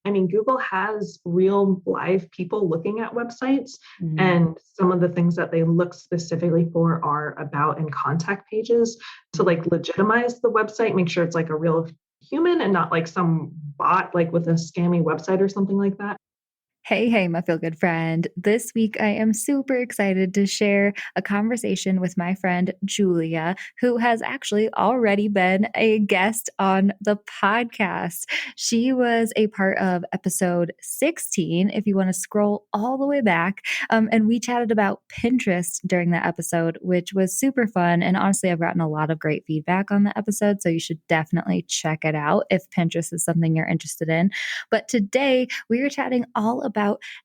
I mean, Google has real live people looking at websites, Mhm. and some of the things that they look specifically for are about and contact pages to like legitimize the website, make sure it's like a real human and not like some bot like with a scammy website or something like that. Hey, hey, my feel good friend. This week, I am super excited to share a conversation with my friend Julia, who has actually already been a guest on the podcast. She was a part of episode 16, if you want to scroll all the way back. And we chatted about Pinterest during that episode, which was super fun. And honestly, I've gotten a lot of great feedback on the episode. So you should definitely check it out if Pinterest is something you're interested in. But today, we are chatting all about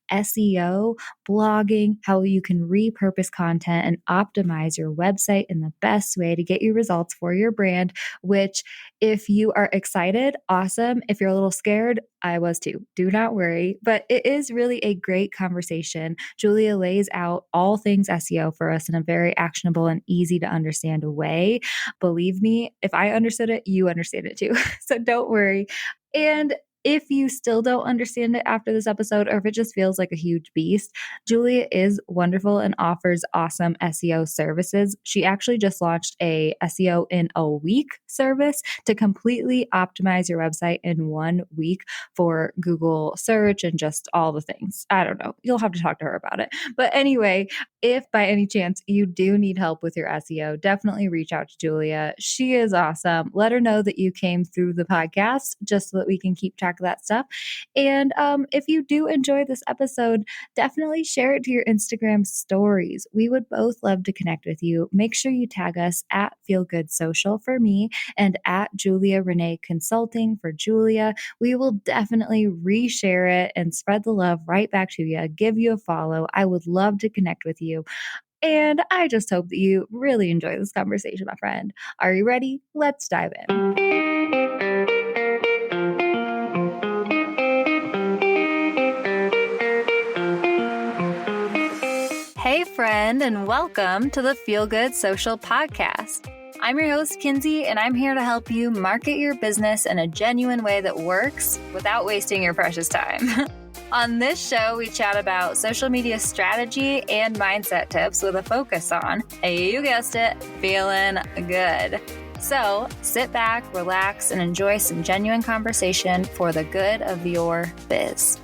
SEO, blogging, how you can repurpose content and optimize your website in the best way to get you results for your brand, which if you are excited, awesome. If you're a little scared, I was too. Do not worry. But it is really a great conversation. Julia lays out all things SEO for us in a very actionable and easy to understand way. Believe me, if I understood it, you understand it too. So don't worry. And if you still don't understand it after this episode, or if it just feels like a huge beast, Julia is wonderful and offers awesome SEO services. She actually just launched a SEO in a week service to completely optimize your website in 1 week for Google search and just all the things. I don't know. You'll have to talk to her about it. But anyway, if by any chance you do need help with your SEO, definitely reach out to Julia. She is awesome. Let her know that you came through the podcast just so that we can keep track of that stuff. And if you do enjoy this episode, definitely share it to your Instagram stories. We would both love to connect with you. Make sure you tag us at Feel Good Social for me and at Julia Renee Consulting for Julia. We will definitely reshare it and spread the love right back to you. Give you a follow. I would love to connect with you. And I just hope that you really enjoy this conversation, my friend. Are you ready? Let's dive in. Hey, friend, and welcome to the Feel Good Social Podcast. I'm your host, Kinsey, and I'm here to help you market your business in a genuine way that works without wasting your precious time. On this show, we chat about social media strategy and mindset tips with a focus on, you guessed it, feeling good. So sit back, relax, and enjoy some genuine conversation for the good of your biz.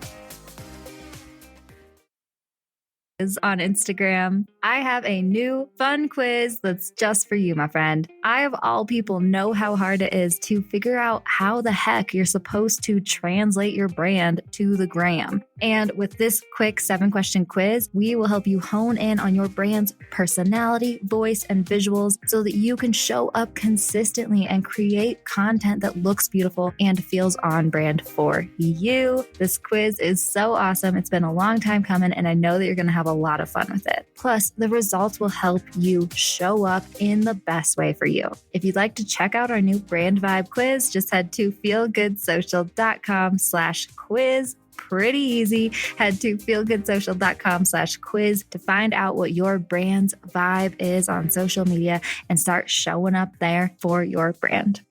On Instagram, I have a new fun quiz that's just for you, my friend. I, of all people, know how hard it is to figure out how the heck you're supposed to translate your brand to the gram. And with this quick 7-question quiz, we will help you hone in on your brand's personality, voice, and visuals so that you can show up consistently and create content that looks beautiful and feels on brand for you. This quiz is so awesome. It's been a long time coming, and I know that you're going to have a lot of fun with it. Plus, the results will help you show up in the best way for you. If you'd like to check out our new brand vibe quiz, just head to feelgoodsocial.com/quiz. Pretty easy. Head to feelgoodsocial.com/quiz to find out what your brand's vibe is on social media and start showing up there for your brand.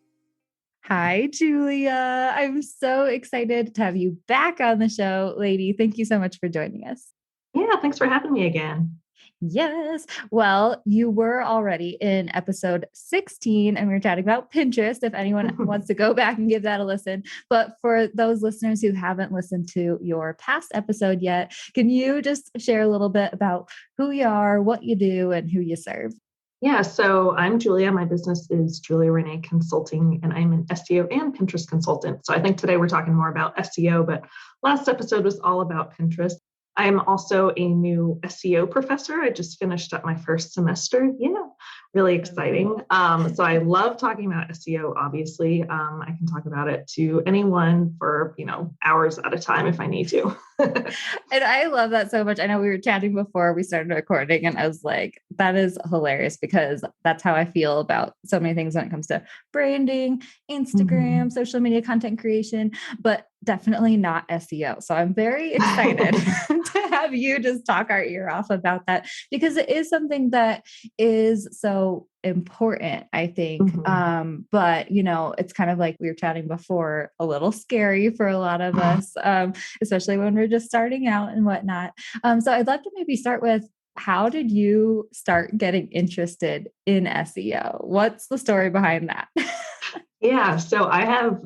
Hi, Julia. I'm so excited to have you back on the show, lady. Thank you so much for joining us. Yeah, thanks for having me again. Yes. Well, you were already in episode 16 and we were chatting about Pinterest if anyone wants to go back and give that a listen. But for those listeners who haven't listened to your past episode yet, can you just share a little bit about who you are, what you do, and who you serve? Yeah, so I'm Julia. My business is Julia Renee Consulting, and I'm an SEO and Pinterest consultant. So I think today we're talking more about SEO, but last episode was all about Pinterest. I'm also a new SEO professor. I just finished up my first semester. Yeah, really exciting. So I love talking about SEO, obviously. I can talk about it to anyone for, hours at a time if I need to. And I love that so much. I know we were chatting before we started recording and I was like, that is hilarious because that's how I feel about so many things when it comes to branding, Instagram, social media content creation, but definitely not SEO. So I'm very excited to have you just talk our ear off about that, because it is something that is so important, I think. But it's kind of like we were chatting before, a little scary for a lot of us, especially when we're just starting out and whatnot. So I'd love to maybe start with, how did you start getting interested in SEO? What's the story behind that? Yeah, so I have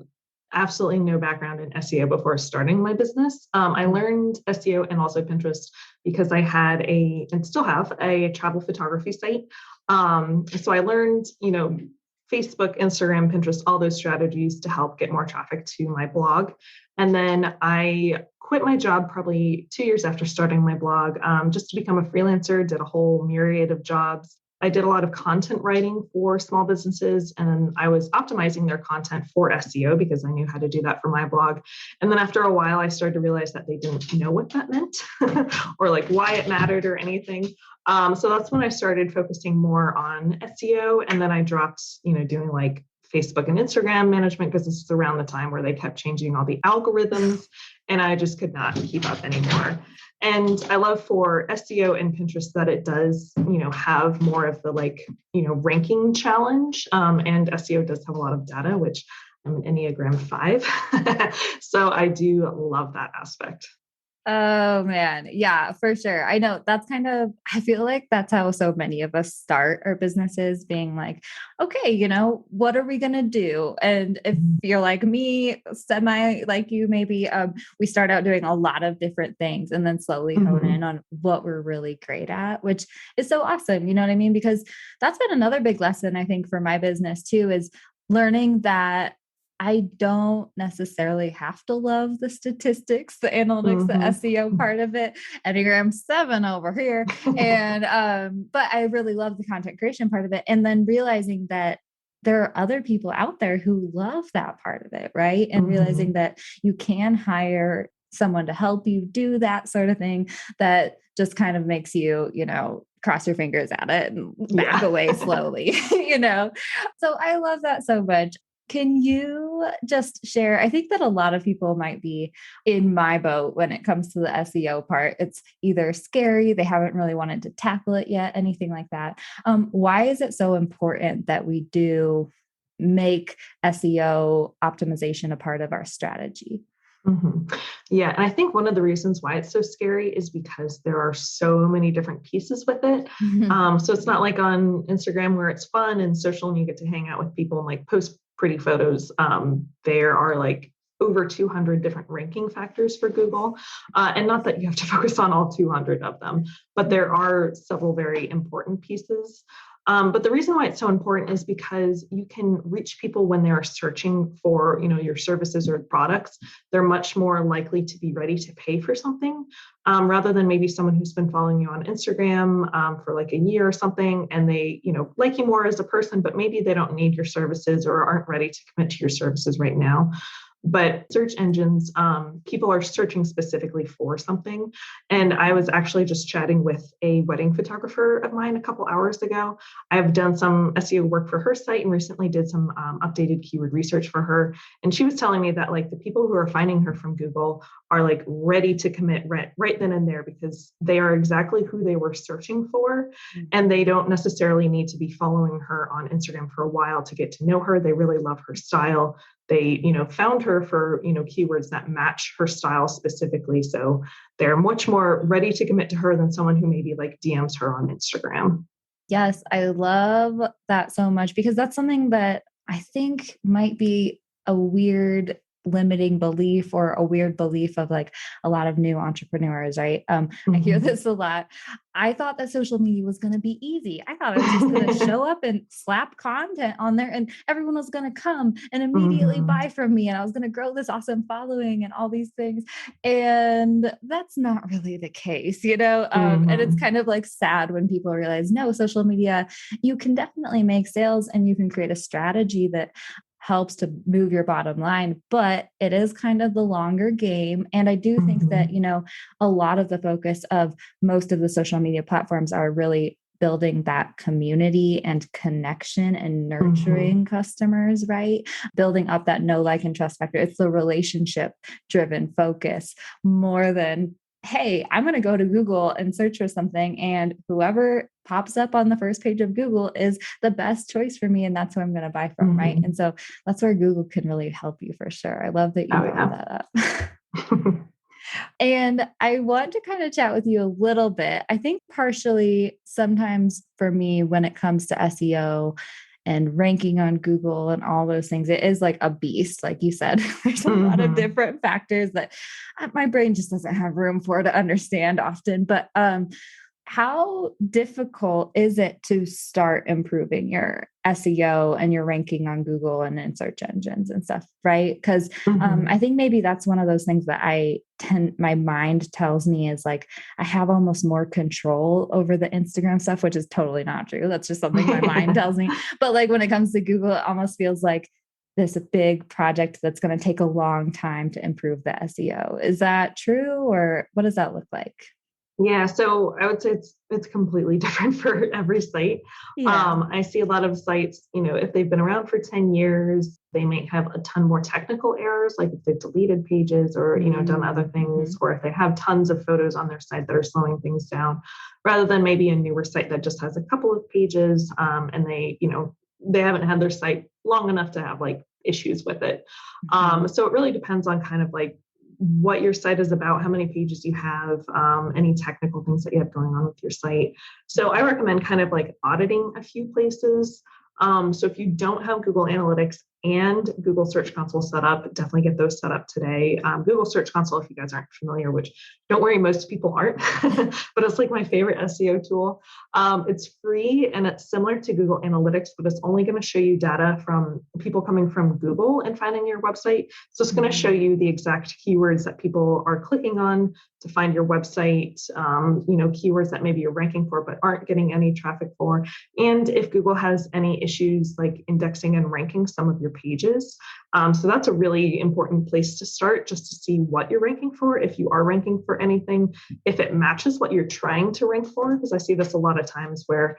absolutely no background in SEO before starting my business. I learned SEO and also Pinterest because I had and still have a travel photography site. So I learned, Facebook, Instagram, Pinterest, all those strategies to help get more traffic to my blog. And then I quit my job probably 2 years after starting my blog, just to become a freelancer, did a whole myriad of jobs. I did a lot of content writing for small businesses, and I was optimizing their content for SEO because I knew how to do that for my blog. And then after a while, I started to realize that they didn't know what that meant or like why it mattered or anything. So that's when I started focusing more on SEO. And then I dropped, doing like Facebook and Instagram management because this is around the time where they kept changing all the algorithms and I just could not keep up anymore. And I love for SEO and Pinterest that it does, have more of the ranking challenge. And SEO does have a lot of data, which I'm an Enneagram 5. So I do love that aspect. Oh man. Yeah, for sure. I know I feel like that's how so many of us start our businesses, being like, okay, what are we going to do? And if you're like me, semi like you, maybe we start out doing a lot of different things and then slowly hone in on what we're really great at, which is so awesome. You know what I mean? Because that's been another big lesson, I think, for my business too, is learning that I don't necessarily have to love the statistics, the analytics, the SEO part of it. Enneagram 7 over here. And, but I really love the content creation part of it. And then realizing that there are other people out there who love that part of it. Right. And realizing that you can hire someone to help you do that sort of thing, that just kind of makes you, cross your fingers at it and back away slowly, So I love that so much. Can you just share? I think that a lot of people might be in my boat when it comes to the SEO part. It's either scary, they haven't really wanted to tackle it yet, anything like that. Why is it so important that we do make SEO optimization a part of our strategy? Yeah. And I think one of the reasons why it's so scary is because there are so many different pieces with it. So it's not like on Instagram where it's fun and social and you get to hang out with people and like post pretty photos. There are like over 200 different ranking factors for Google. And not that you have to focus on all 200 of them, but there are several very important pieces. But the reason why it's so important is because you can reach people when they're searching for, your services or products. They're much more likely to be ready to pay for something, rather than maybe someone who's been following you on Instagram for like a year or something, and they, like you more as a person, but maybe they don't need your services or aren't ready to commit to your services right now. But search engines, people are searching specifically for something. And I was actually just chatting with a wedding photographer of mine a couple hours ago. I've done some SEO work for her site and recently did some updated keyword research for her. And she was telling me that like the people who are finding her from Google are like ready to commit right then and there because they are exactly who they were searching for. And they don't necessarily need to be following her on Instagram for a while to get to know her. They really love her style. They, found her for, keywords that match her style specifically. So they're much more ready to commit to her than someone who maybe like DMs her on Instagram. Yes, I love that so much, because that's something that I think might be a weird limiting belief, or a weird belief of like a lot of new entrepreneurs, right? I hear this a lot. I thought that social media was going to be easy. I thought I was just going to show up and slap content on there and everyone was going to come and immediately buy from me. And I was going to grow this awesome following and all these things. And that's not really the case, And it's kind of like sad when people realize, no, social media, you can definitely make sales and you can create a strategy that helps to move your bottom line, but it is kind of the longer game. And I do think that, a lot of the focus of most of the social media platforms are really building that community and connection and nurturing customers, right? Building up that know, like, and trust factor. It's the relationship driven focus more than hey, I'm going to go to Google and search for something, and whoever pops up on the first page of Google is the best choice for me. And that's who I'm going to buy from. Right. Mm-hmm. And so that's where Google can really help you for sure. I love that you Oh, brought yeah. that up. And I want to kind of chat with you a little bit. I think partially sometimes for me, when it comes to SEO and ranking on Google and all those things, it is like a beast. Like you said, there's a lot of Mm-hmm. different factors that my brain just doesn't have room for to understand often. But how difficult is it to start improving your SEO and your ranking on Google and in search engines and stuff, right? Because Mm-hmm. I think maybe that's one of those things that my mind tells me is like, I have almost more control over the Instagram stuff, which is totally not true. That's just something my mind tells me. But like when it comes to Google, it almost feels like this big project that's going to take a long time to improve the SEO. Is that true? Or what does that look like? Yeah, so I would say it's completely different for every site. Yeah. I see a lot of sites, if they've been around for 10 years, they might have a ton more technical errors, like if they've deleted pages or, done other things, Mm-hmm. or if they have tons of photos on their site that are slowing things down, rather than maybe a newer site that just has a couple of pages, and they haven't had their site long enough to have like issues with it. Mm-hmm. So it really depends on kind of like what your site is about, how many pages you have, any technical things that you have going on with your site. So I recommend kind of like auditing a few places. So if you don't have Google Analytics and Google Search Console set up, definitely get those set up today. Google Search Console, if you guys aren't familiar, which don't worry, most people aren't, but it's like my favorite SEO tool. It's free and it's similar to Google Analytics, but it's only going to show you data from people coming from Google and finding your website. So it's going to show Mm-hmm. you the exact keywords that people are clicking on to find your website, keywords that maybe you're ranking for but aren't getting any traffic for. And if Google has any issues like indexing and ranking some of your pages. So that's a really important place to start, just to see what you're ranking for, if you are ranking for anything, if it matches what you're trying to rank for, because I see this a lot of times where,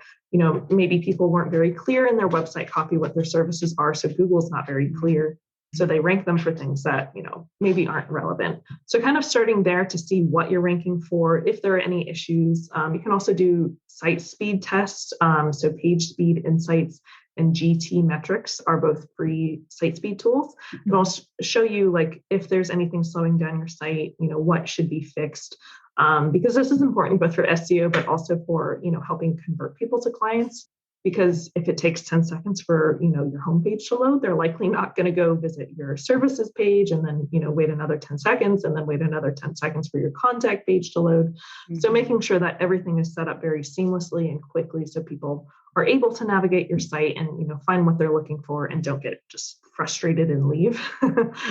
maybe people weren't very clear in their website copy what their services are. So Google's not very clear. So they rank them for things that, maybe aren't relevant. So kind of starting there to see what you're ranking for, if there are any issues. You can also do site speed tests. So Page Speed Insights and GT Metrics are both free site speed tools. It'll also show you like if there's anything slowing down your site, what should be fixed. Because this is important both for SEO, but also for, helping convert people to clients. Because if it takes 10 seconds for, your homepage to load, they're likely not going to go visit your services page and then, wait another 10 seconds and then wait another 10 seconds for your contact page to load. So making sure that everything is set up very seamlessly and quickly so people are able to navigate your site and, find what they're looking for and don't get just frustrated and leave.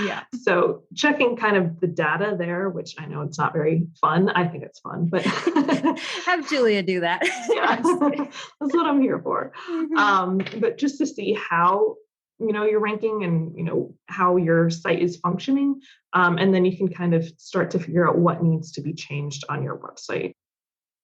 Yeah. So checking kind of the data there, which I know it's not very fun. I think it's fun, but have Julia do that. yeah, that's what I'm here for. But just to see how, you're ranking and, how your site is functioning. And then you can kind of start to figure out what needs to be changed on your website.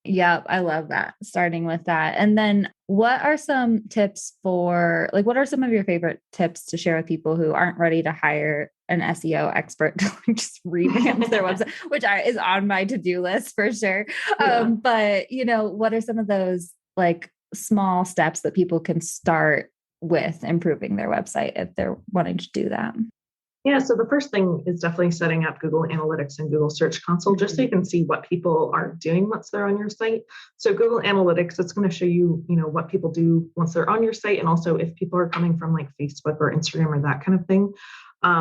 Yep, I love that. Starting with that. And then what are some tips what are some of your favorite tips to share with people who aren't ready to hire an SEO expert to just revamp their website, which is on my to-do list for sure. Yeah. But what are some of those like small steps that people can start with improving their website if they're wanting to do that? Yeah, so the first thing is definitely setting up Google Analytics and Google Search Console, just so you can see what people are doing once they're on your site. So Google Analytics, it's going to show you, what people do once they're on your site, and also if people are coming from like Facebook or Instagram or that kind of thing.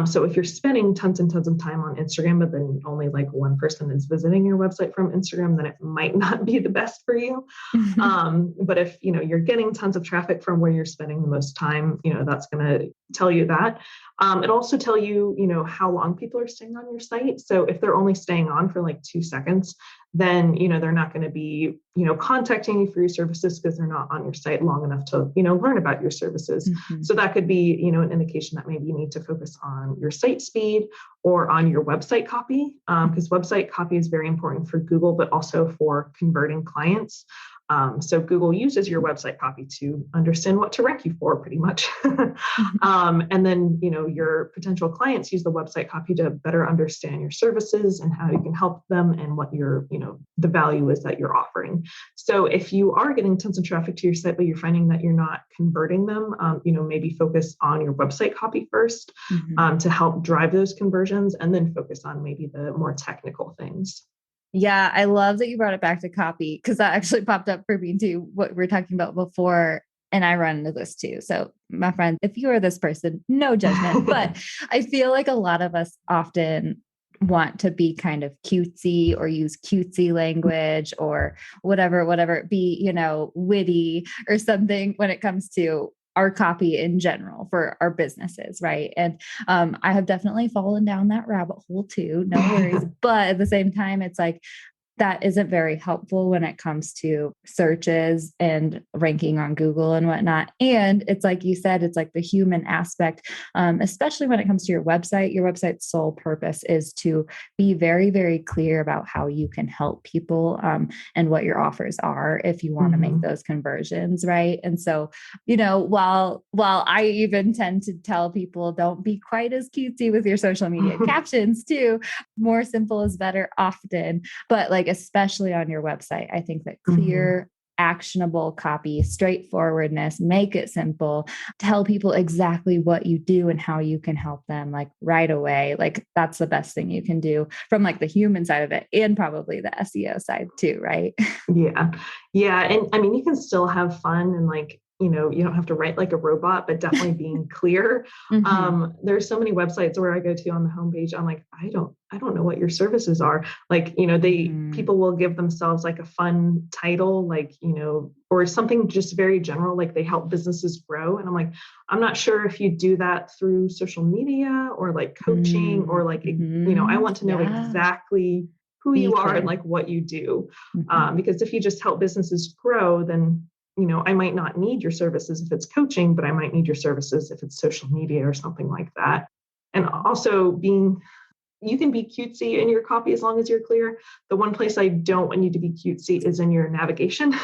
So if you're spending tons and tons of time on Instagram, but then only like one person is visiting your website from Instagram, then it might not be the best for you. But if, you're getting tons of traffic from where you're spending the most time, that's going to tell you that. It also tell you, how long people are staying on your site. So if they're only staying on for like 2 seconds, then, they're not going to be, contacting you for your services because they're not on your site long enough to, learn about your services. So that could be, an indication that maybe you need to focus on your site speed or on your website copy, because website copy is very important for Google, but also for converting clients. So Google uses your website copy to understand what to rank you for pretty much. And then, your potential clients use the website copy to better understand your services and how you can help them and what the value is that you're offering. So if you are getting tons of traffic to your site, but you're finding that you're not converting them, maybe focus on your website copy first to help drive those conversions, and then focus on maybe the more technical things. Yeah, I love that you brought it back to copy, because that actually popped up for me too, what we were talking about before. And I run into this too. So my friend, if you are this person, no judgment, but I feel like a lot of us often want to be kind of cutesy or use cutesy language or whatever it be, witty or something when it comes to our copy in general for our businesses. Right. And I have definitely fallen down that rabbit hole too. No worries. But at the same time, it's like, that isn't very helpful when it comes to searches and ranking on Google and whatnot. And it's like you said, it's like the human aspect, especially when it comes to your website. Your website's sole purpose is to be very, very clear about how you can help people and what your offers are if you want to make those conversions, right? And so, while I even tend to tell people, don't be quite as cutesy with your social media captions too. More simple is better often, but like, especially on your website, I think that clear, actionable copy, straightforwardness, make it simple, tell people exactly what you do and how you can help them like right away. Like that's the best thing you can do from like the human side of it, and probably the SEO side too, right? Yeah. Yeah. And I mean, you can still have fun and like, you don't have to write like a robot, but definitely being clear. There's so many websites where I go to on the homepage. I'm like, I don't know what your services are. Like, people will give themselves like a fun title, like, or something just very general, like they help businesses grow. And I'm like, I'm not sure if you do that through social media or like coaching or like, I want to know exactly who you are and like what you do. Because if you just help businesses grow, then I might not need your services if it's coaching, but I might need your services if it's social media or something like that. And also you can be cutesy in your copy as long as you're clear. The one place I don't want you to be cutesy is in your navigation.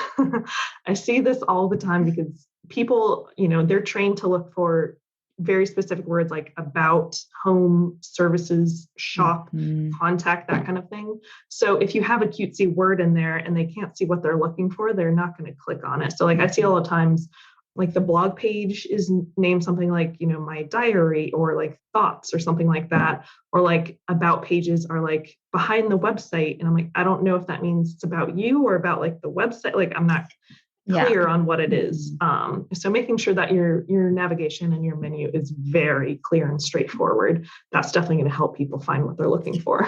I see this all the time because people, they're trained to look for very specific words like about, home, services, shop, contact, that kind of thing. So if you have a cutesy word in there and they can't see what they're looking for, they're not going to click on it. So like I see all the times, like the blog page is named something like, my diary or like thoughts or something like that. Or like about pages are like behind the website. And I'm like, I don't know if that means it's about you or about like the website. Like I'm not clear on what it is. So making sure that your navigation and your menu is very clear and straightforward. That's definitely going to help people find what they're looking for.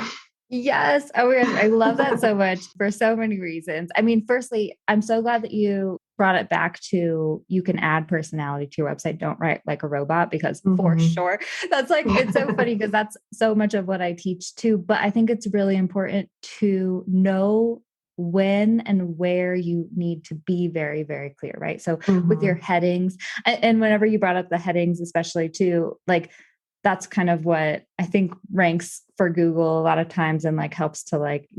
Yes. Oh my gosh. I love that so much for so many reasons. I mean, firstly, I'm so glad that you brought it back to you can add personality to your website. Don't write like a robot, because for sure, that's like, it's so funny because that's so much of what I teach too. But I think it's really important to know when and where you need to be very, very clear, right? So with your headings, and whenever you brought up the headings, especially too, like that's kind of what I think ranks for Google a lot of times, and like helps to like,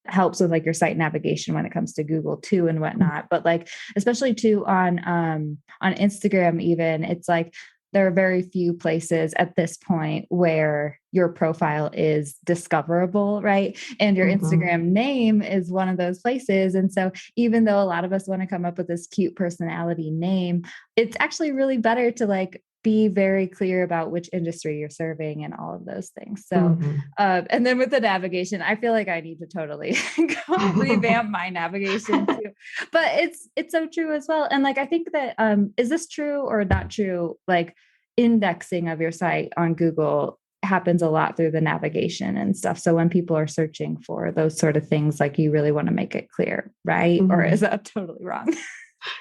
helps with like your site navigation when it comes to Google too and whatnot. But like, especially too on Instagram, even, it's like, there are very few places at this point where your profile is discoverable, right? And your Instagram name is one of those places. And so even though a lot of us want to come up with this cute personality name, it's actually really better to like be very clear about which industry you're serving and all of those things. So, and then with the navigation, I feel like I need to totally go revamp my navigation too, but it's so true as well. And like, I think that, is this true or not true? Like indexing of your site on Google happens a lot through the navigation and stuff. So when people are searching for those sort of things, like you really want to make it clear, right? Or is that totally wrong?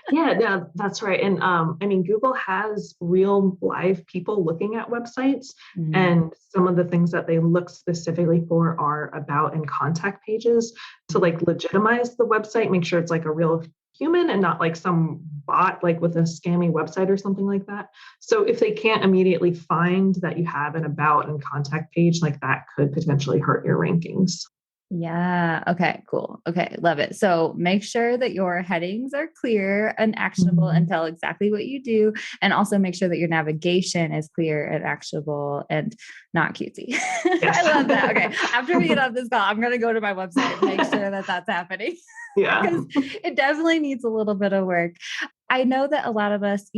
Yeah, that's right. And I mean, Google has real live people looking at websites, and some of the things that they look specifically for are about and contact pages to like legitimize the website, make sure it's like a real human and not like some bot, like with a scammy website or something like that. So if they can't immediately find that you have an about and contact page, like that could potentially hurt your rankings. Yeah. Okay, cool. Okay. Love it. So make sure that your headings are clear and actionable and Mhm. tell exactly what you do. And also make sure that your navigation is clear and actionable and not cutesy. I Yes. love that. Okay. After we get off this call, I'm going to go to my website and make sure that that's happening Yeah. because it definitely needs a little bit of work. I know that a lot of us,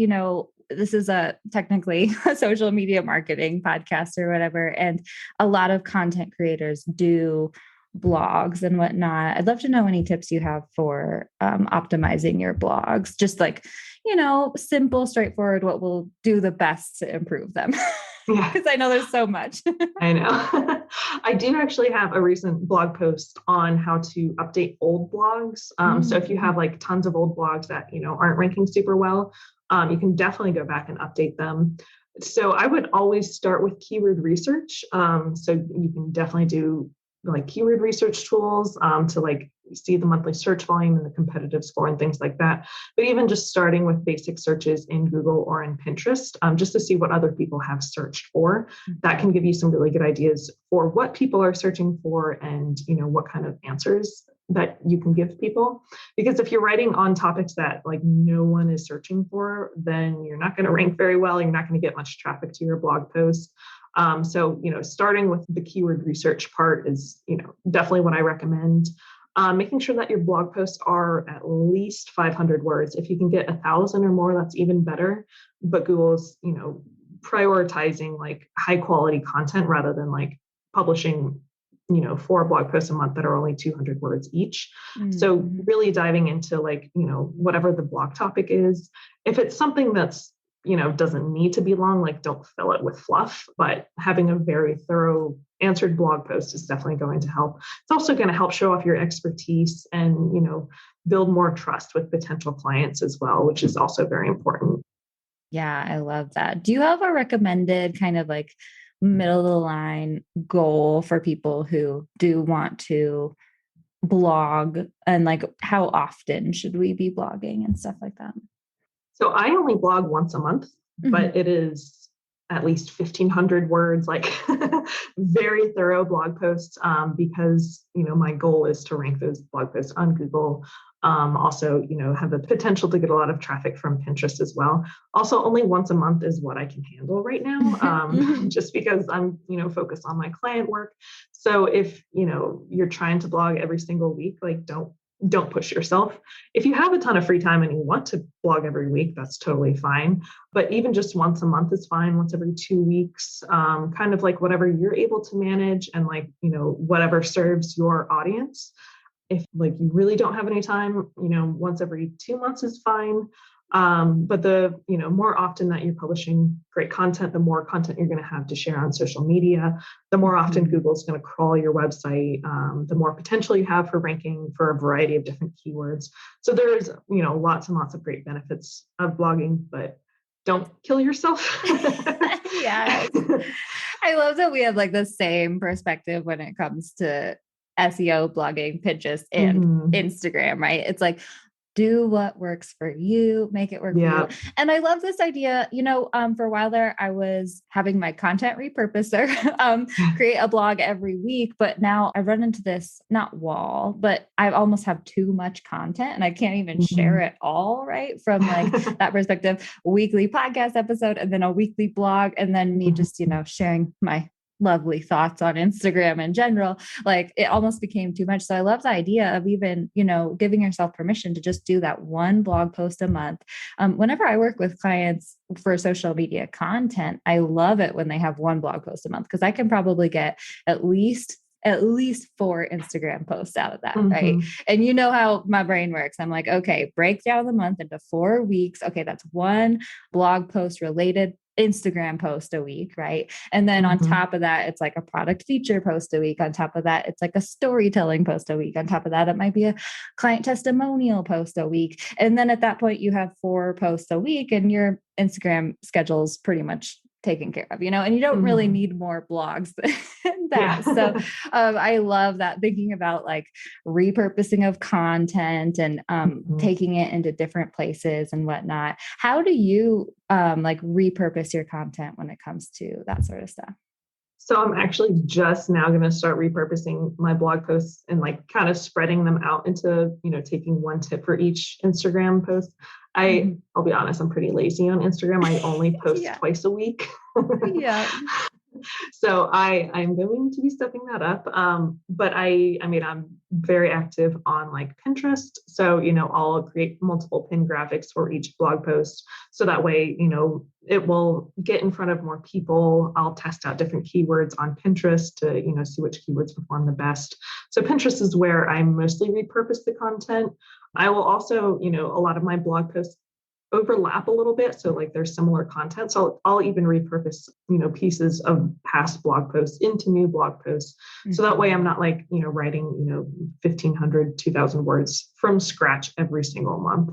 this is a technically a social media marketing podcast or whatever. And a lot of content creators do blogs and whatnot. I'd love to know any tips you have for optimizing your blogs, just like, simple, straightforward, what will do the best to improve them. Yeah. Because I know there's so much. I know. I do actually have a recent blog post on how to update old blogs. So if you have Mm. like tons of old blogs that, aren't ranking super well, you can definitely go back and update them. So I would always start with keyword research. So you can definitely do like keyword research tools to like see the monthly search volume and the competitive score and things like that. But even just starting with basic searches in Google or in Pinterest, just to see what other people have searched for, that can give you some really good ideas for what people are searching for and what kind of answers that you can give people. Because if you're writing on topics that like no one is searching for, then you're not going to rank very well. You're not going to get much traffic to your blog post. So starting with the keyword research part is definitely what I recommend. Making sure that your blog posts are at least 500 words. If you can get 1,000 or more, that's even better. But Google's prioritizing like high quality content rather than like publishing 4 blog posts a month that are only 200 words each. So Mm-hmm. really diving into like whatever the blog topic is. If it's something that's doesn't need to be long, like don't fill it with fluff, but having a very thorough answered blog post is definitely going to help. It's also going to help show off your expertise and build more trust with potential clients as well, which is also very important. Yeah, I love that. Do you have a recommended kind of like middle of the line goal for people who do want to blog, and like how often should we be blogging and stuff like that? So I only blog once a month, Mhm. but it is at least 1,500 words, like very thorough blog posts, because, my goal is to rank those blog posts on Google. Also, have the potential to get a lot of traffic from Pinterest as well. Also, only once a month is what I can handle right now, Mhm. just because I'm, focused on my client work. So if, you're trying to blog every single week, like don't push yourself. If you have a ton of free time and you want to blog every week, that's totally fine. But even just once a month is fine, once every 2 weeks, kind of like whatever you're able to manage and like, whatever serves your audience. If like you really don't have any time, once every 2 months is fine. But the more often that you're publishing great content, the more content you're going to have to share on social media, the more often Mhm. Google's going to crawl your website, the more potential you have for ranking for a variety of different keywords. So there's lots and lots of great benefits of blogging, but don't kill yourself. Yes. I love that we have like the same perspective when it comes to SEO, blogging, Pinterest, and Mhm. Instagram, right? It's like, do what works for you, make it work for you. Yeah. And I love this idea. For a while there, I was having my content repurposer create a blog every week, but now I run into this not wall, but I almost have too much content and I can't even share Mhm. it all, right? From like that perspective, a weekly podcast episode and then a weekly blog, and then me just, sharing my lovely thoughts on Instagram in general, like it almost became too much. So I love the idea of even, giving yourself permission to just do that one blog post a month. Whenever I work with clients for social media content, I love it when they have one blog post a month because I can probably get at least 4 Instagram posts out of that, right? Mhm. And you know how my brain works. I'm like, okay, break down the month into 4 weeks. Okay, that's one blog post related Instagram post a week, right? And then on Mhm. top of that, it's like a product feature post a week. On top of that, it's like a storytelling post a week. On top of that, it might be a client testimonial post a week. And then at that point, you have 4 posts a week and your Instagram schedule's pretty much taken care of, and you don't really Mhm. need more blogs than Yeah. that. So I love that, thinking about like repurposing of content and Mhm. taking it into different places and whatnot. How do you like repurpose your content when it comes to that sort of stuff? So I'm actually just now going to start repurposing my blog posts and like kind of spreading them out into, taking one tip for each Instagram post. I'll be honest, I'm pretty lazy on Instagram. I only post Yeah. twice a week. Yeah. So I'm going to be stepping that up. But I mean, I'm very active on like Pinterest. So, I'll create multiple pin graphics for each blog post. So that way, it will get in front of more people. I'll test out different keywords on Pinterest to, see which keywords perform the best. So Pinterest is where I mostly repurpose the content. I will also, a lot of my blog posts overlap a little bit. So like there's similar content. So I'll even repurpose, pieces of past blog posts into new blog posts. So that way I'm not like, writing, 1,500, 2,000 words from scratch every single month.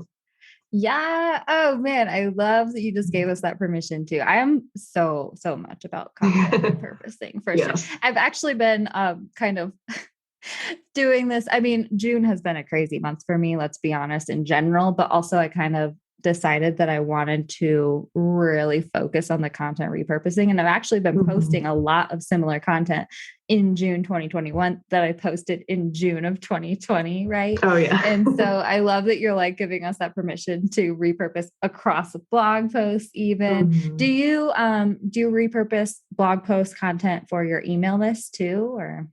Yeah. Oh man, I love that you just gave us that permission too. I am so much about content repurposing for sure. I've actually been kind of doing this. I mean, June has been a crazy month for me, let's be honest, in general, but also I kind of decided that I wanted to really focus on the content repurposing. And I've actually been posting a lot of similar content in June 2021 that I posted in June of 2020. Right. Oh yeah. And so I love that you're like giving us that permission to repurpose across blog posts even. Do you repurpose blog post content for your email list too, or?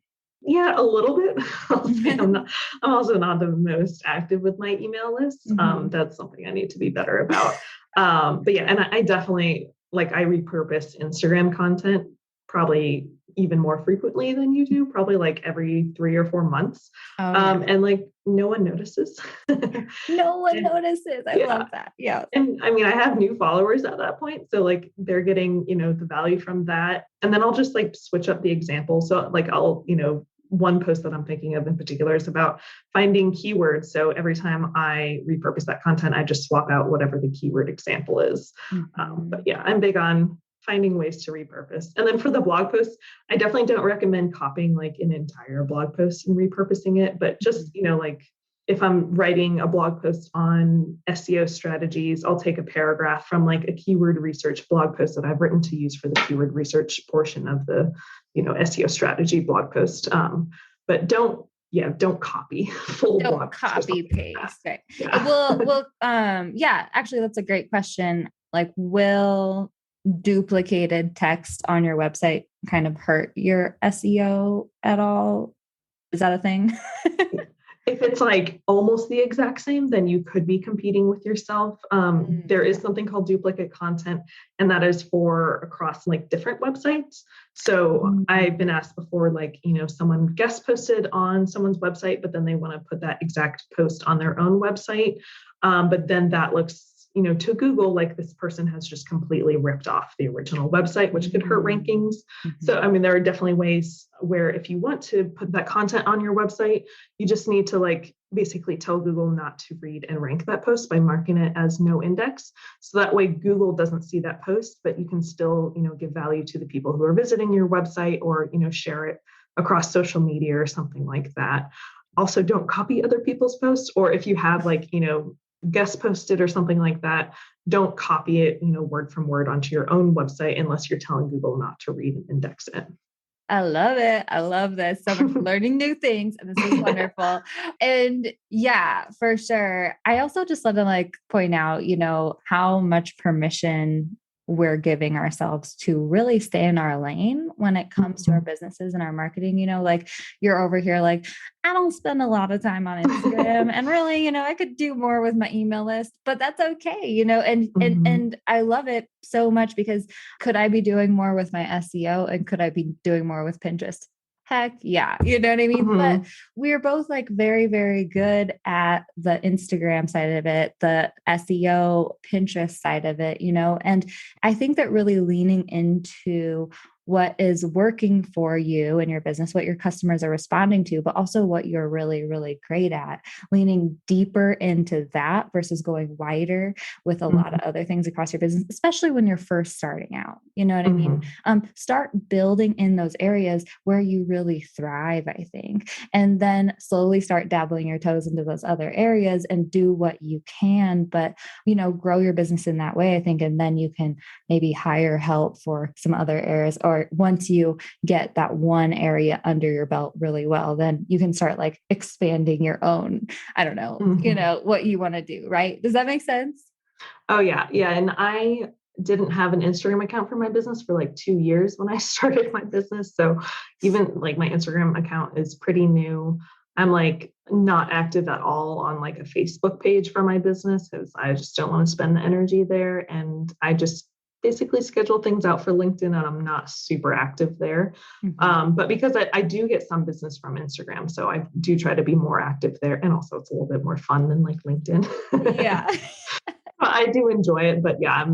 Yeah, a little bit. I'm also not the most active with my email list. That's something I need to be better about. But yeah, and I definitely I repurpose Instagram content probably even more frequently than you do, probably like every 3 or 4 months. And like no one notices. No one notices. I love that. Yeah. And I mean, I have new followers at that point. So like they're getting, the value from that. And then I'll just like switch up the example. So like I'll, one post that I'm thinking of in particular is about finding keywords. So every time I repurpose that content, I just swap out whatever the keyword example is. But yeah, I'm big on finding ways to repurpose. And then for the blog posts, I definitely don't recommend copying like an entire blog post and repurposing it, but just, like if I'm writing a blog post on SEO strategies, I'll take a paragraph from like a keyword research blog post that I've written to use for the keyword research portion of the, SEO strategy blog post. But don't copy full don't blog copy paste. Right. Yeah. Well, actually that's a great question. Like, will duplicated text on your website kind of hurt your SEO at all? Is that a thing? If it's like almost the exact same, then you could be competing with yourself. There is something called duplicate content, and that is for across like different websites. So I've been asked before, like, someone guest posted on someone's website, but then they want to put that exact post on their own website. But then that looks, to Google, like this person has just completely ripped off the original website, which could hurt rankings. So, I mean, there are definitely ways where if you want to put that content on your website, you just need to like basically tell Google not to read and rank that post by marking it as no index. So that way Google doesn't see that post, but you can still, give value to the people who are visiting your website or, share it across social media or something like that. Also, don't copy other people's posts, or if you have like, guest posted or something like that, don't copy it, word from word onto your own website unless you're telling Google not to read and index it. I love it. I love this. So much learning new things. And this is wonderful. And yeah, for sure. I also just love to like point out, how much permission we're giving ourselves to really stay in our lane when it comes to our businesses and our marketing. Like you're over here, like, I don't spend a lot of time on Instagram and really, I could do more with my email list, but that's okay, and I love it so much because could I be doing more with my SEO and could I be doing more with Pinterest? Heck yeah. You know what I mean? But we're both like very, very good at the Instagram side of it, the SEO, Pinterest side of it, and I think that really leaning into what is working for you and your business, what your customers are responding to, but also what you're really, really great at, leaning deeper into that versus going wider with a lot of other things across your business, especially when you're first starting out. You know what I mean? Start building in those areas where you really thrive, I think, and then slowly start dabbling your toes into those other areas and do what you can, but, grow your business in that way, I think. And then you can maybe hire help for some other areas, or or once you get that one area under your belt really well, then you can start like expanding your own, I don't know, what you want to do. Right. Does that make sense? Oh yeah. Yeah. And I didn't have an Instagram account for my business for like 2 years when I started my business. So even like my Instagram account is pretty new. I'm like not active at all on like a Facebook page for my business because I just don't want to spend the energy there. And I just basically schedule things out for LinkedIn and I'm not super active there. But because I do get some business from Instagram, so I do try to be more active there. And also it's a little bit more fun than like LinkedIn. Yeah. I do enjoy it, but yeah,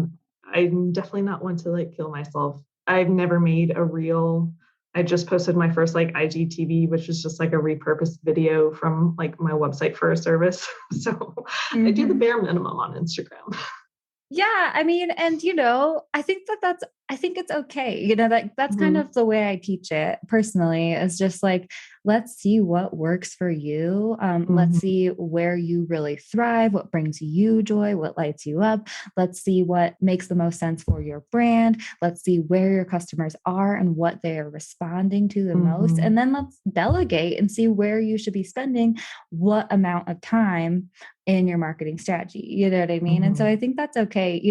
I'm definitely not one to like kill myself. I've never made a reel. I just posted my first like IGTV, which is just like a repurposed video from like my website for a service. So I do the bare minimum on Instagram. Yeah, I mean, and I think I think it's okay. That's kind Mhm. of the way I teach it personally, is just like, let's see what works for you. Let's Mhm. see where you really thrive, what brings you joy, what lights you up. Let's see what makes the most sense for your brand. Let's see where your customers are and what they are responding to the most. And Mhm. then let's delegate and see where you should be spending what amount of time in your marketing strategy. You know what I mean? And so Mhm. I think that's okay.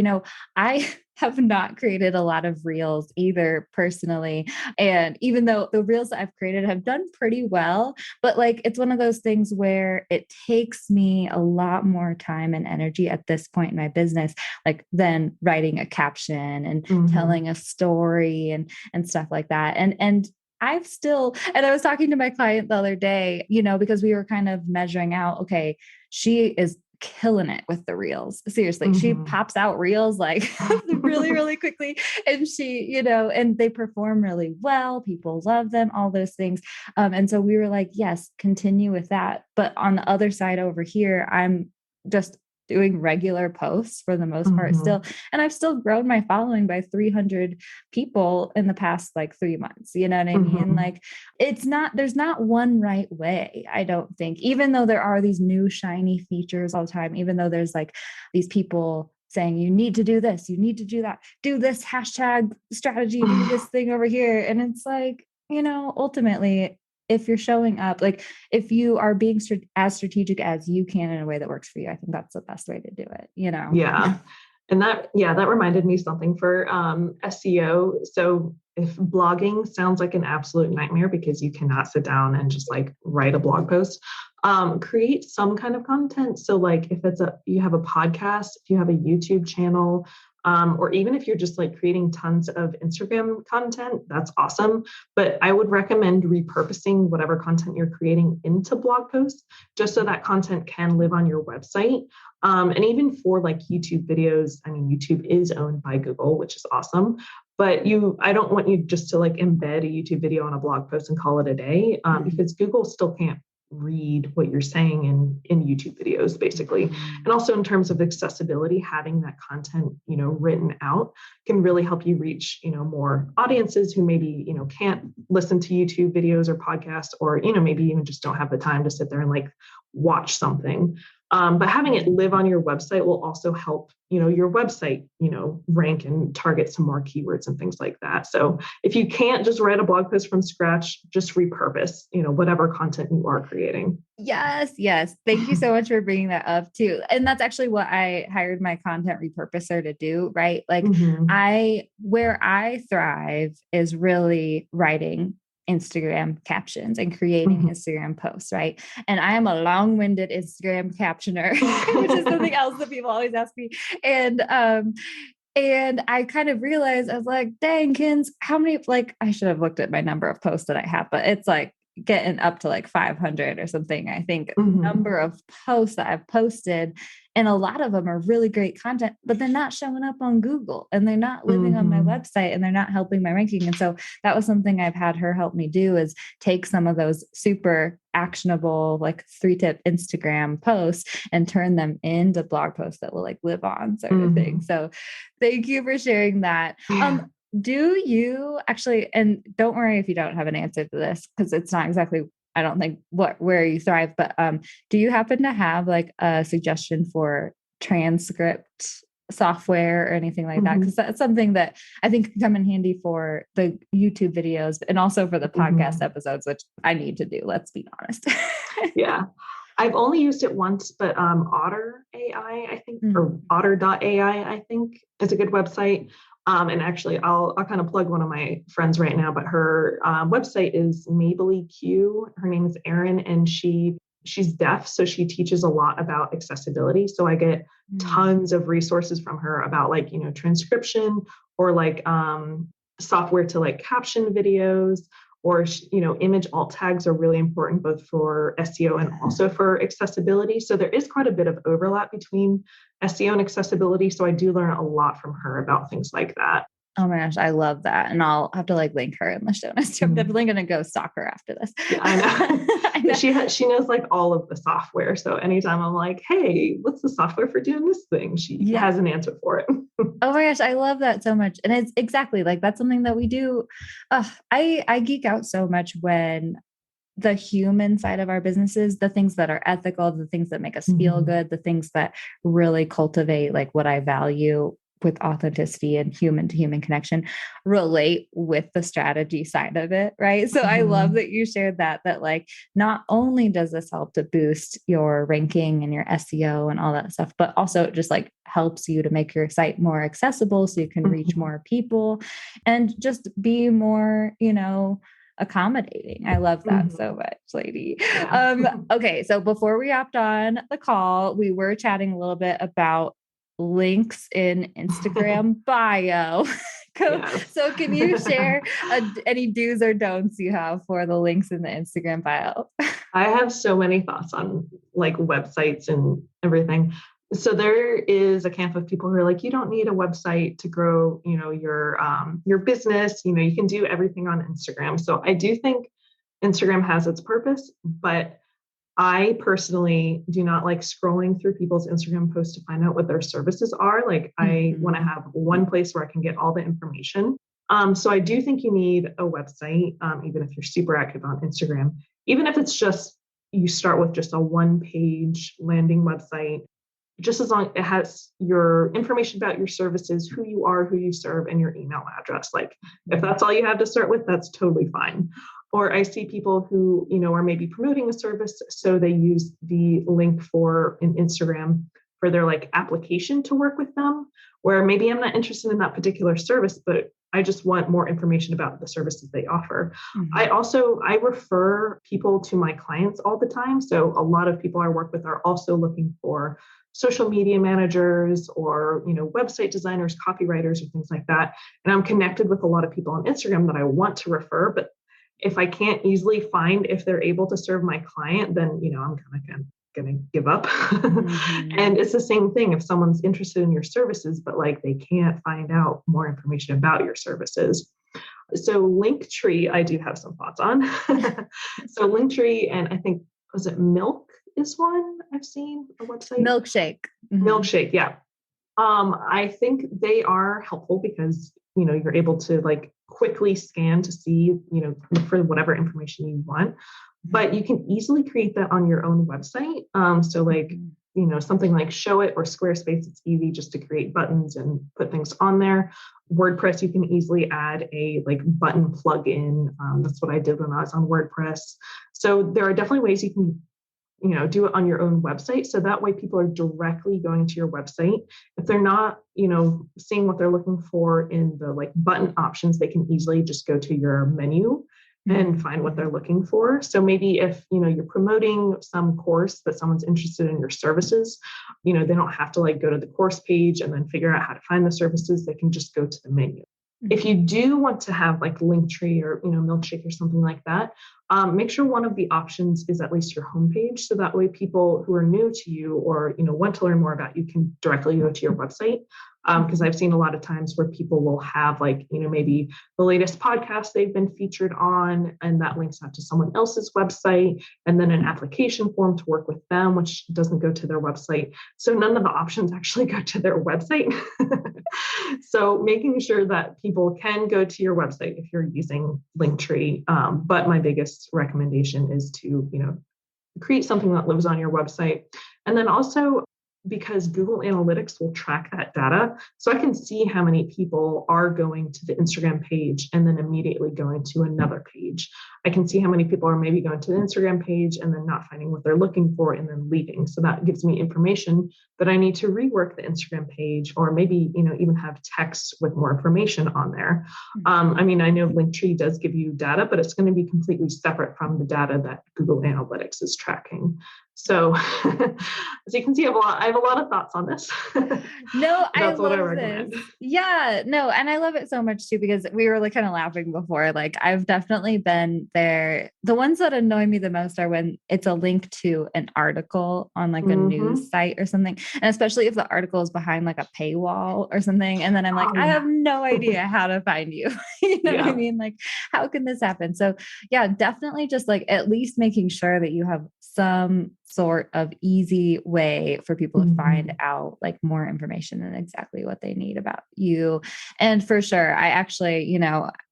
I have not created a lot of reels either personally. And even though the reels that I've created have done pretty well, but like it's one of those things where it takes me a lot more time and energy at this point in my business, like than writing a caption and Mhm. telling a story and stuff like that. And I was talking to my client the other day, because we were kind of measuring out, okay, she is killing it with the reels. Seriously, she Mhm. pops out reels like really, really quickly. And and they perform really well. People love them, all those things. And so we were like, yes, continue with that. But on the other side over here, I'm just doing regular posts for the most part still. Mhm. And I've still grown my following by 300 people in the past like 3 months. You know what I mean? Mhm. Like there's not one right way, I don't think, even though there are these new shiny features all the time, even though there's like these people saying you need to do this, you need to do that, do this hashtag strategy, do this thing over here. And it's like, ultimately, if you're showing up, like if you are being as strategic as you can in a way that works for you, I think that's the best way to do it. Yeah. And that reminded me something for SEO. So if blogging sounds like an absolute nightmare because you cannot sit down and just like write a blog post, create some kind of content. So like if you have a podcast, if you have a YouTube channel, or even if you're just like creating tons of Instagram content, that's awesome. But I would recommend repurposing whatever content you're creating into blog posts just so that content can live on your website. And even for like YouTube videos, I mean, YouTube is owned by Google, which is awesome. But I don't want you just to like embed a YouTube video on a blog post and call it a day, because Google still can't read what you're saying in YouTube videos, basically. And also in terms of accessibility, having that content, written out can really help you reach, more audiences who maybe, can't listen to YouTube videos or podcasts, or, maybe even just don't have the time to sit there and like watch something. But having it live on your website will also help, your website, rank and target some more keywords and things like that. So if you can't just write a blog post from scratch, just repurpose, whatever content you are creating. Yes, yes. Thank you so much for bringing that up too. And that's actually what I hired my content repurposer to do, right? Like Mm-hmm. where I thrive is really writing Instagram captions and creating Mm-hmm. Instagram posts, right? And I am a long-winded Instagram captioner, which is something else that people always ask me. And I kind of realized, I was like, dang, Kins, how many, like, I should have looked at my number of posts that I have, but it's like getting up to like 500 or something. I think Mm-hmm. number of posts that I've posted, and a lot of them are really great content, but they're not showing up on Google and they're not living on my Mm-hmm. website and they're not helping my ranking. And so that was something I've had her help me do, is take some of those super actionable, like 3-tip Instagram posts and turn them into blog posts that will like live on, sort of thing. Mm-hmm. So thank you for sharing that. Do you actually, and don't worry if you don't have an answer to this, because it's not exactly, I don't think, where you thrive, but do you happen to have like a suggestion for transcript software or anything like that? Mhm. Because that's something that I think could come in handy for the YouTube videos and also for the podcast Mhm. episodes, which I need to do. Let's be honest. Yeah. I've only used it once, but Otter AI, I think, or Mhm. otter.ai, I think is a good website. And actually, I'll kind of plug one of my friends right now, but her website is Mabley Q. Her name is Erin, and she's deaf, so she teaches a lot about accessibility. So I get Mm. tons of resources from her about like transcription or like software to like caption videos or image alt tags are really important both for SEO and also for accessibility. So there is quite a bit of overlap between SEO and accessibility. So I do learn a lot from her about things like that. Oh my gosh, I love that. And I'll have to like link her in the show notes. I'm Mm. definitely going to go stalk her after this. Yeah, I know. I But know. she knows like all of the software. So anytime I'm like, hey, what's the software for doing this thing? She Yeah. has an answer for it. Oh my gosh, I love that so much. And it's exactly like that's something that we do. I geek out so much when the human side of our businesses, the things that are ethical, the things that make us feel Mhm. good, the things that really cultivate like what I value with authenticity and human to human connection relate with the strategy side of it, right? So I love Mhm. that you shared that like not only does this help to boost your ranking and your SEO and all that stuff, but also it just like helps you to make your site more accessible so you can reach Mhm. more people and just be more, accommodating. I love that so Mhm. much, lady. Yeah. Okay, so before we hopped on the call, we were chatting a little bit about links in Instagram bio. Yes. So can you share any do's or don'ts you have for the links in the Instagram bio? I have so many thoughts on like websites and everything. So there is a camp of people who are like, you don't need a website to grow, your business. You can do everything on Instagram. So I do think Instagram has its purpose, but I personally do not like scrolling through people's Instagram posts to find out what their services are. Like I want to Mhm. have one place where I can get all the information. So I do think you need a website, even if you're super active on Instagram, even if it's just you start with just a one page landing website, just as long it has your information about your services, who you are, who you serve, and your email address. Like if that's all you have to start with, that's totally fine. Or I see people who, are maybe promoting a service, so they use the link for an Instagram for their like application to work with them, where maybe I'm not interested in that particular service, but I just want more information about the services they offer. Mhm. I refer people to my clients all the time. So a lot of people I work with are also looking for social media managers or website designers, copywriters, or things like that. And I'm connected with a lot of people on Instagram that I want to refer, but if I can't easily find if they're able to serve my client, then I'm kind of going to give up. And Mhm. it's the same thing if someone's interested in your services, but like they can't find out more information about your services. So Linktree, I do have some thoughts on. So Linktree, and I think was it Milk is one I've seen a website. Milkshake. Mhm. Milkshake, yeah. I think they are helpful because you're able to like quickly scan to see look for whatever information you want, but you can easily create that on your own website. So like Mhm. something like Show It or Squarespace, it's easy just to create buttons and put things on there. WordPress, you can easily add a like button plugin. That's what I did when I was on WordPress. So there are definitely ways you can do it on your own website. So that way people are directly going to your website. If they're not, seeing what they're looking for in the like button options, they can easily just go to your menu and find what they're Mhm. looking for. So maybe if, you're promoting some course that someone's interested in your services, they don't have to like go to the course page and then figure out how to find the services. They can just go to the menu. If you Mhm. do want to have like Linktree or Milkshake or something like that, make sure one of the options is at least your homepage, so that way people who are new to you or want to learn more about you can directly go to your website. Because Mhm. I've seen a lot of times where people will have like maybe the latest podcast they've been featured on, and that links out to someone else's website, and then an application form to work with them, which doesn't go to their website. So none of the options actually go to their website. So making sure that people can go to your website if you're using Linktree. But my biggest recommendation is to, create something that lives on your website. And then also because Google Analytics will track that data. So I can see how many people are going to the Instagram page and then immediately going to another page. I can see how many people are maybe going to the Instagram page and then not finding what they're looking for and then leaving. So that gives me information that I need to rework the Instagram page, or maybe, even have text with more information on there. I mean, I know Linktree does give you data, but it's going to be completely separate from the data that Google Analytics is tracking. So as you can see, I have a lot of thoughts on this. No, I That's what I love recommend. this. Yeah, no, and I love it so much too, because we were like kind of laughing before. Like I've definitely been there. The ones that annoy me the most are when it's a link to an article on like a news site or something. And especially if the article is behind like a paywall or something. And then I'm like, Oh, I yeah. have no idea how to find you. You know what I mean? Like, how can this happen? So yeah, definitely just like at least making sure that you have some sort of easy way for people to find out like more information and exactly what they need about you. And for sure, I actually,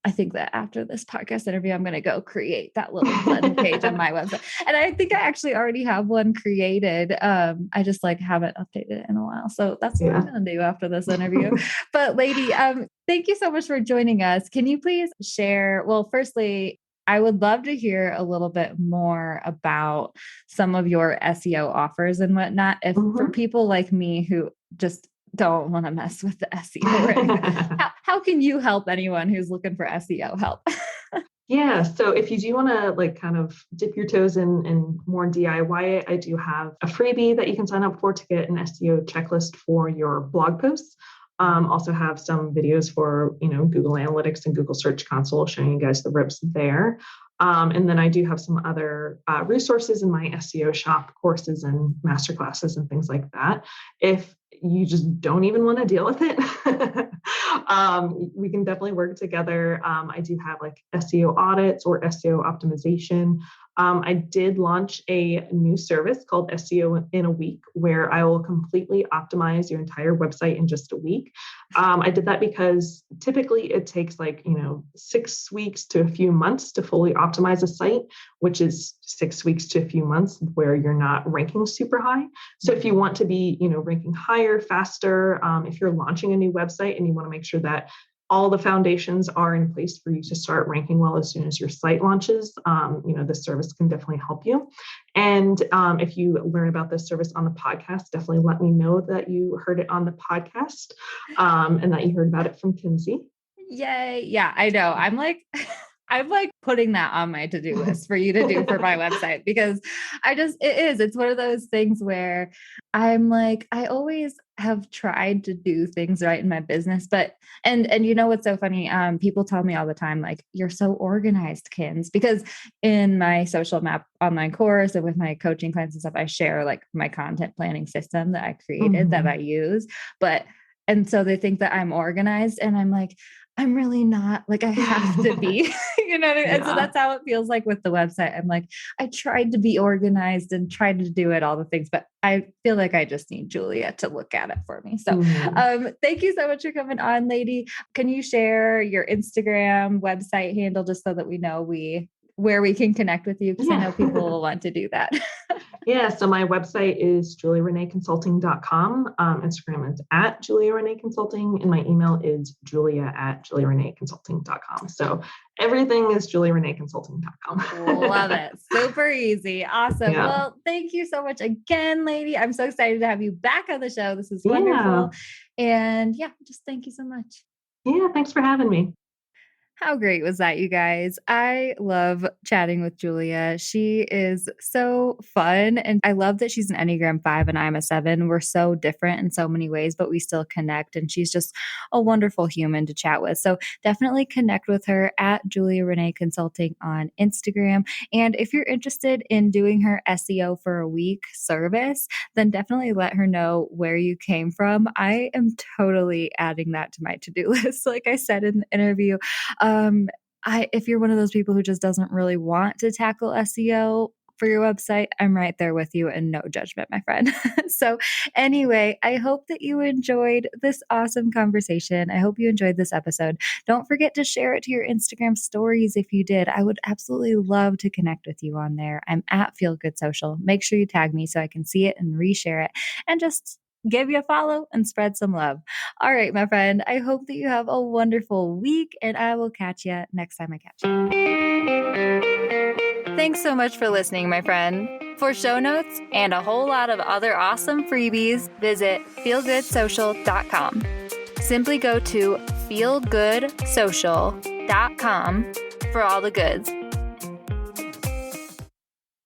I think that after this podcast interview, I'm going to go create that little button page on my website. And I think I actually already have one created. I just like haven't updated it in a while. So that's what I'm going to do after this interview. But lady, thank you so much for joining us. Can you please share, well, firstly, I would love to hear a little bit more about some of your SEO offers and whatnot. If for people like me who just don't want to mess with the SEO, right? How can you help anyone who's looking for SEO help? Yeah. So if you do want to like kind of dip your toes in more DIY, I do have a freebie that you can sign up for to get an SEO checklist for your blog posts. Also have some videos for, Google Analytics and Google Search Console showing you guys the ropes there. And then I do have some other resources in my SEO shop, courses and masterclasses and things like that. If you just don't even want to deal with it, we can definitely work together. I do have like SEO audits or SEO optimization. I did launch a new service called SEO in a week, where I will completely optimize your entire website in just a week. I did that because typically it takes 6 weeks to a few months to fully optimize a site, which is 6 weeks to a few months where you're not ranking super high. So if you want to be, ranking higher, faster, if you're launching a new website and you want to make sure that all the foundations are in place for you to start ranking well as soon as your site launches, this service can definitely help you. And if you learn about this service on the podcast, definitely let me know that you heard it on the podcast and that you heard about it from Kinsey. Yay. Yeah, I know. I'm like putting that on my to-do list for you to do for my website, because it's one of those things where I'm like, I always have tried to do things right in my business, but, and what's so funny? People tell me all the time, like, you're so organized, Kins, because in my social map online course and with my coaching clients and stuff, I share like my content planning system that I created that I use, and so they think that I'm organized, and I'm like, I'm really not. Like, I have to be, And so that's how it feels like with the website. I'm like, I tried to be organized and tried to do it, all the things, but I feel like I just need Julia to look at it for me. So thank you so much for coming on, lady. Can you share your Instagram website handle just so that we know where we can connect with you? Because I know people will want to do that. Yeah, so my website is juliareneeconsulting.com. Instagram is at Julia Renee Consulting, and my email is julia@juliareneeconsulting.com. So everything is juliareneeconsulting.com. Love it. Super easy. Awesome. Yeah. Well, thank you so much again, lady. I'm so excited to have you back on the show. This is wonderful. And just thank you so much. Yeah, thanks for having me. How great was that, you guys? I love chatting with Julia. She is so fun. And I love that she's an Enneagram 5 and I'm a 7. We're so different in so many ways, but we still connect. And she's just a wonderful human to chat with. So definitely connect with her at Julia Renee Consulting on Instagram. And if you're interested in doing her SEO for a week service, then definitely let her know where you came from. I am totally adding that to my to-do list. Like I said in the interview, if you're one of those people who just doesn't really want to tackle SEO for your website, I'm right there with you, and no judgment, my friend. So anyway, I hope that you enjoyed this awesome conversation. I hope you enjoyed this episode. Don't forget to share it to your Instagram stories if you did. I would absolutely love to connect with you on there. I'm at Feel Good Social. Make sure you tag me so I can see it and reshare it. And just give you a follow and spread some love. All right, my friend, I hope that you have a wonderful week, and I will catch you next time I catch you. Thanks so much for listening, my friend. For show notes and a whole lot of other awesome freebies, visit feelgoodsocial.com. Simply go to feelgoodsocial.com for all the goods.